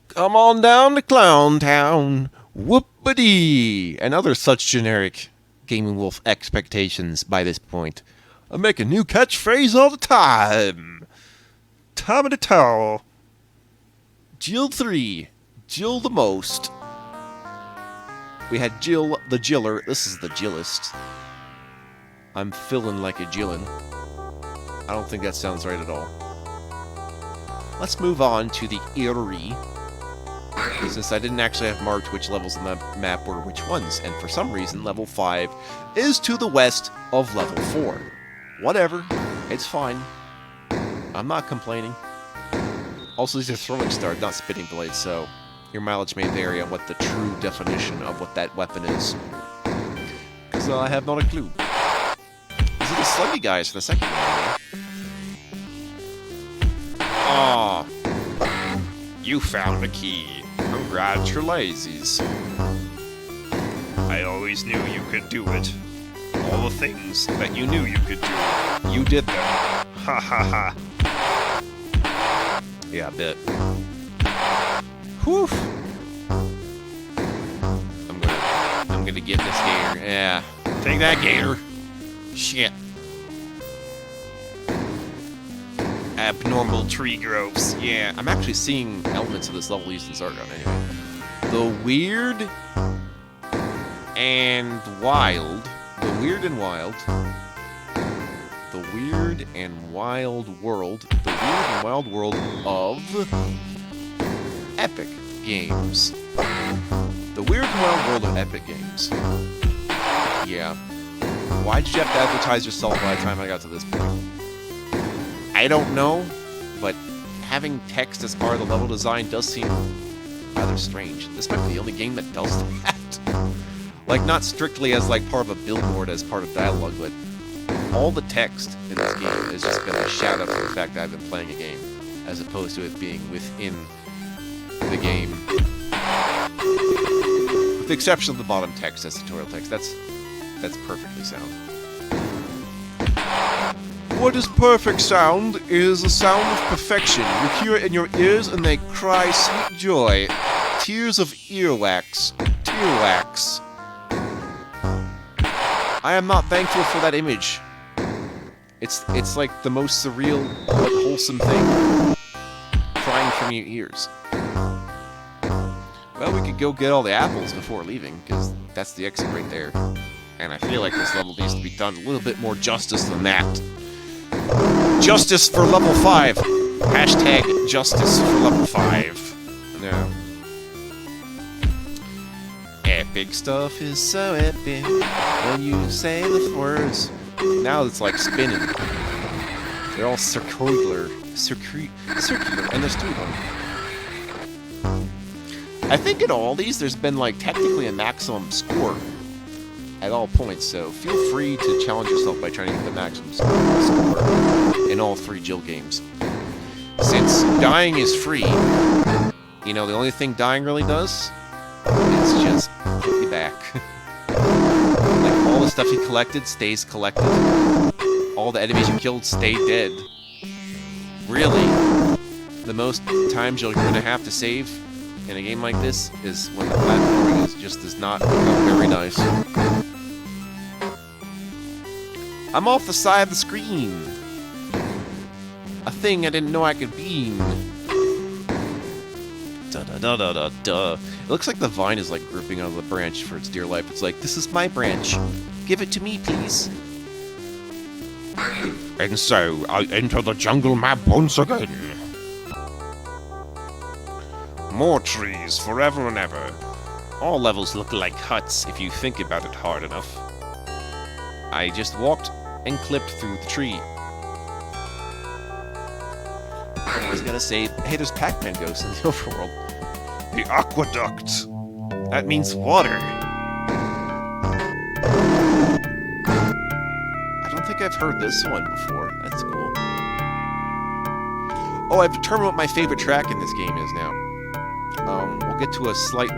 Come on down to Clown Town. Whoopity! And other such generic Gaming Wolf expectations by this point. I make a new catchphrase all the time. Time of the towel. Jill 3. Jill the most. We had Jill the Jiller. This is the Jillist. I'm feeling like a Jillin. I don't think that sounds right at all. Let's move on to the Eerie. Since I didn't actually have marked which levels on the map were which ones, and for some reason level 5 is to the west of level 4. Whatever, it's fine. I'm not complaining. Also, these are throwing stars, not spitting blades, so your mileage may vary on what the true definition of what that weapon is. Because I have not a clue. These are the sluggy guys for the second one. Aw. You found the key. Congratulations. I always knew you could do it. All the things that you knew you could do, you did them. Ha ha ha. Yeah, I bet. Whew. I'm gonna get this gator. Yeah. Take that, gator. Shit. Abnormal tree groves. Yeah, I'm actually seeing elements of this level used in Zargon anyway. The weird and wild. The weird and wild. The weird and wild world. The weird and wild world of Epic Games. The weird and wild world of Epic Games. Yeah. Why did you have to advertise yourself by the time I got to this point? I don't know, but having text as part of the level design does seem rather strange. This might be the only game that does that. Like, not strictly as like part of a billboard as part of dialogue, but all the text in this game has just been a shout out for the fact that I've been playing a game, as opposed to it being within the game. With the exception of the bottom text as tutorial text, that's perfectly sound. What is perfect sound is a sound of perfection. You hear it in your ears and they cry sweet joy. Tears of earwax. Tearwax. I am not thankful for that image. It's like the most surreal but wholesome thing. Crying from your ears. Well, we could go get all the apples before leaving, because that's the exit right there. And I feel like this level needs to be done a little bit more justice than that. Justice for level 5. Hashtag justice for level 5. No. Epic stuff is so epic when you say the words. Now it's like spinning. They're all circular. Circular. And there's 2 of them. I think in all these there's been like technically a maximum score at all points, so feel free to challenge yourself by trying to get the maximum score in all 3 Jill games. Since dying is free, you know, the only thing dying really does is just put you back. Like, all the stuff you collected stays collected. All the enemies you killed stay dead. Really, the most times you're going to have to save in a game like this is when the platforming just does not become very nice. I'm off the side of the screen. A thing I didn't know I could beam. Da da da da da da. It looks like the vine is like gripping on the branch for its dear life. It's like, this is my branch. Give it to me, please. And so, I enter the jungle map once again. More trees forever and ever. All levels look like huts if you think about it hard enough. I just walked and clipped through the tree. I was gonna say, hey, there's Pac-Man ghosts in the overworld. The aqueduct. That means water. I don't think I've heard this one before. That's cool. Oh, I've determined what my favorite track in this game is now. We'll get to a slight...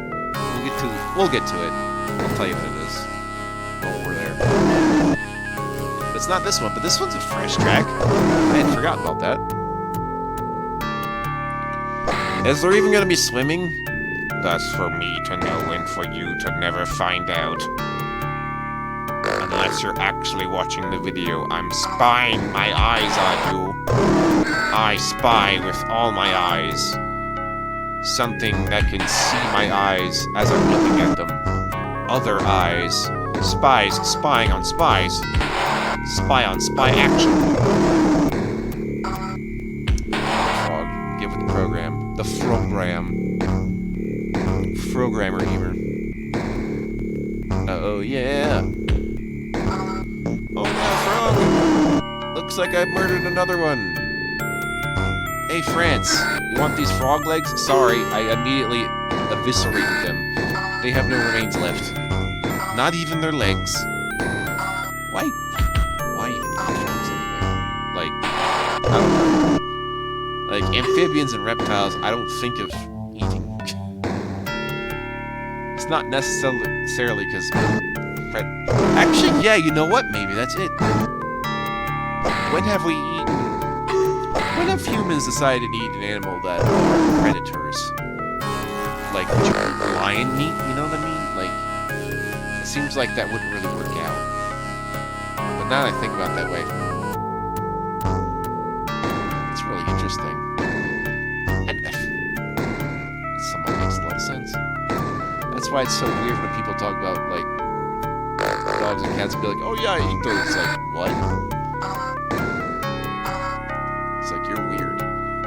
We'll get to it. I'll tell you what it is. Oh, we're there. It's not this one, but this one's a fresh track. I had forgotten about that. Is there even gonna be swimming? That's for me to know and for you to never find out. Unless you're actually watching the video, I'm spying my eyes on you. I spy with all my eyes. Something that can see my eyes as I'm looking at them. Other eyes. Spies spying on spies. Spy on spy action. Frog. Give it the program. The program. Programmer humor. Oh yeah. Oh no, frog! Looks like I've murdered another one. Hey, France, you want these frog legs? Sorry, I immediately eviscerated them. They have no remains left. Not even their legs. Why even eat frogs anyway? Like, I don't know. Like, amphibians and reptiles, I don't think of eating. It's not necessarily because... Actually, yeah, you know what? Maybe that's it. When have we eaten... When have humans decided to eat an animal that are predators? Like, lion meat, you know what I mean? Like, it seems like that wouldn't really work out. But now that I think about it that way, it's really interesting. And it somehow makes a lot of sense. That's why it's so weird when people talk about, like, dogs and cats and be like, oh yeah, I eat those. It's like, what? It's like, you're weird.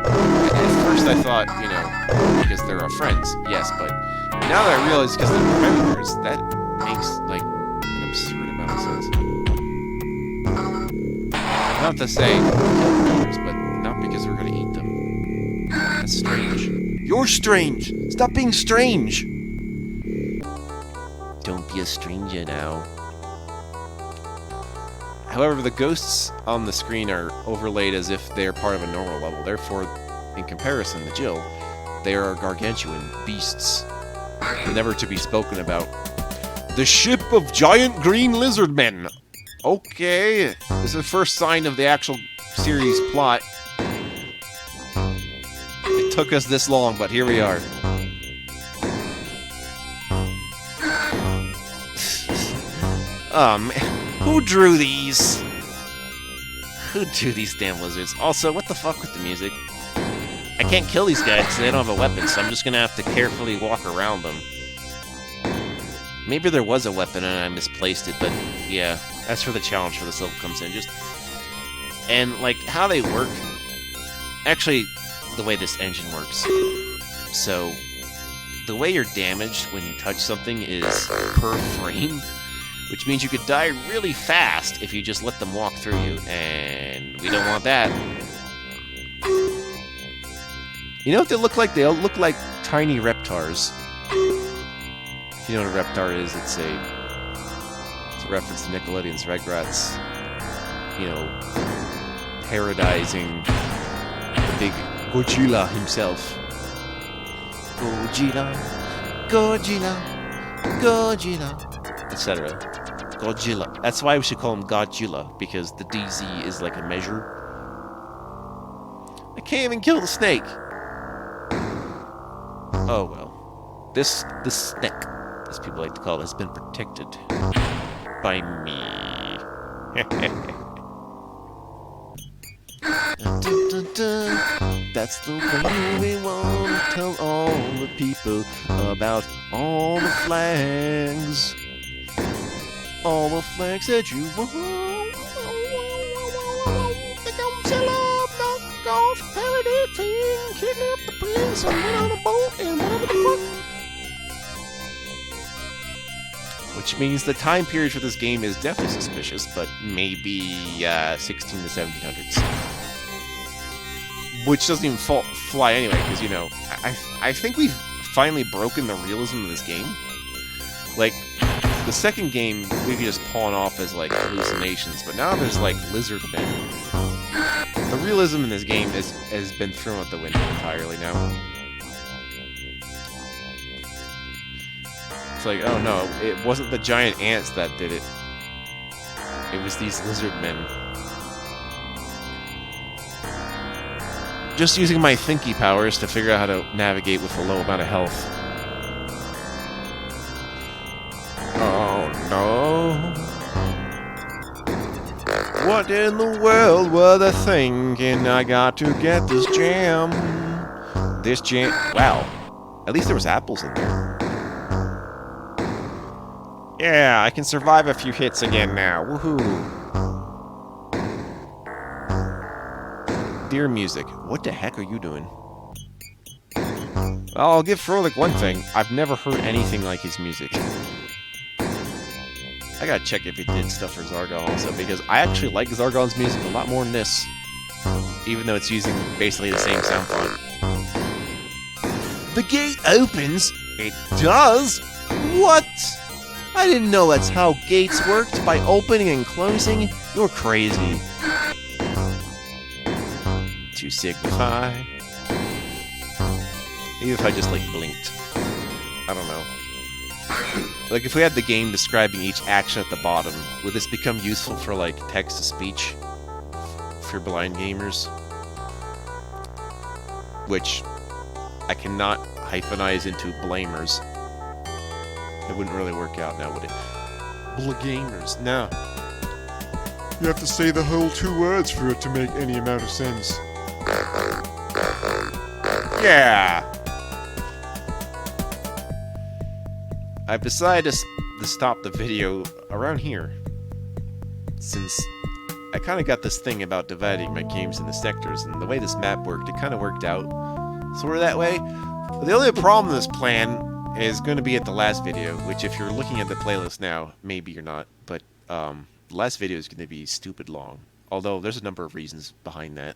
At first I thought, you know, because they're our friends. Yes, but now that I realize because they're predators, that makes, like, an absurd amount of sense. Not to say predators, but not because we're gonna eat them. That's strange. You're strange! Stop being strange! Don't be a stranger now. However, the ghosts on the screen are overlaid as if they're part of a normal level. Therefore, in comparison to Jill, they are gargantuan beasts, never to be spoken about. The ship of giant green lizard men. Okay, this is the first sign of the actual series plot. It took us this long, but here we are. Man. Who drew these? Who drew these damn lizards? Also, what the fuck with the music? I can't kill these guys because they don't have a weapon, so I'm just gonna have to carefully walk around them. Maybe there was a weapon and I misplaced it, but yeah, that's where the challenge for this level comes in. And like how they work. Actually, the way this engine works. So, the way you're damaged when you touch something is per frame. Which means you could die really fast if you just let them walk through you, and we don't want that. You know what they look like? They all look like tiny reptars. If you know what a reptar is, it's a reference to Nickelodeon's Rugrats. You know, parodizing the big Godzilla himself. Godzilla, Godzilla, Godzilla, etc. Godzilla. That's why we should call him Godzilla, because the DZ is like a measure. I can't even kill the snake. Oh well. This snake, as people like to call it, has been protected by me. Dun, dun, dun. That's the way we want to tell all the people about all the flags. All the flags that you want. The Godzilla knock off parody thing, kidnap the prince and went on a boat and whatever the fuck. Which means the time period for this game is definitely suspicious, but maybe 16 to 1700s. Which doesn't even fly anyway, because, you know, I think we've finally broken the realism of this game. Like, the second game, we could just pawn off as, like, hallucinations, but now there's, like, lizard men. The realism in this game has been thrown out the window entirely now. It's like, oh no, it wasn't the giant ants that did it. It was these lizard men. just using my thinky powers to figure out how to navigate with a low amount of health. Oh no. What in the world were they thinking? I got to get this jam. This jam. Wow. At least there was apples in there. Yeah, I can survive a few hits again now. Woohoo. Dear music, what the heck are you doing? Well, I'll give Frolik one thing. I've never heard anything like his music. I gotta check if he did stuff for Zargon also, because I actually like Zargon's music a lot more than this. Even though it's using basically the same sound font. The gate opens? It does? What? I didn't know that's how gates worked, by opening and closing. You're crazy. To signify. Maybe if I just, like, blinked. I don't know. Like, if we had the game describing each action at the bottom, would this become useful for, like, text-to-speech? For blind gamers? Which I cannot hyphenize into blamers. It wouldn't really work out now, would it? Gamers, no. You have to say the whole 2 words for it to make any amount of sense. Yeah! I've decided to stop the video around here. Since I kind of got this thing about dividing my games into sectors, and the way this map worked, it kind of worked out sort of that way. But the only problem with this plan is going to be at the last video, which if you're looking at the playlist now, maybe you're not, but the last video is going to be stupid long. Although there's a number of reasons behind that.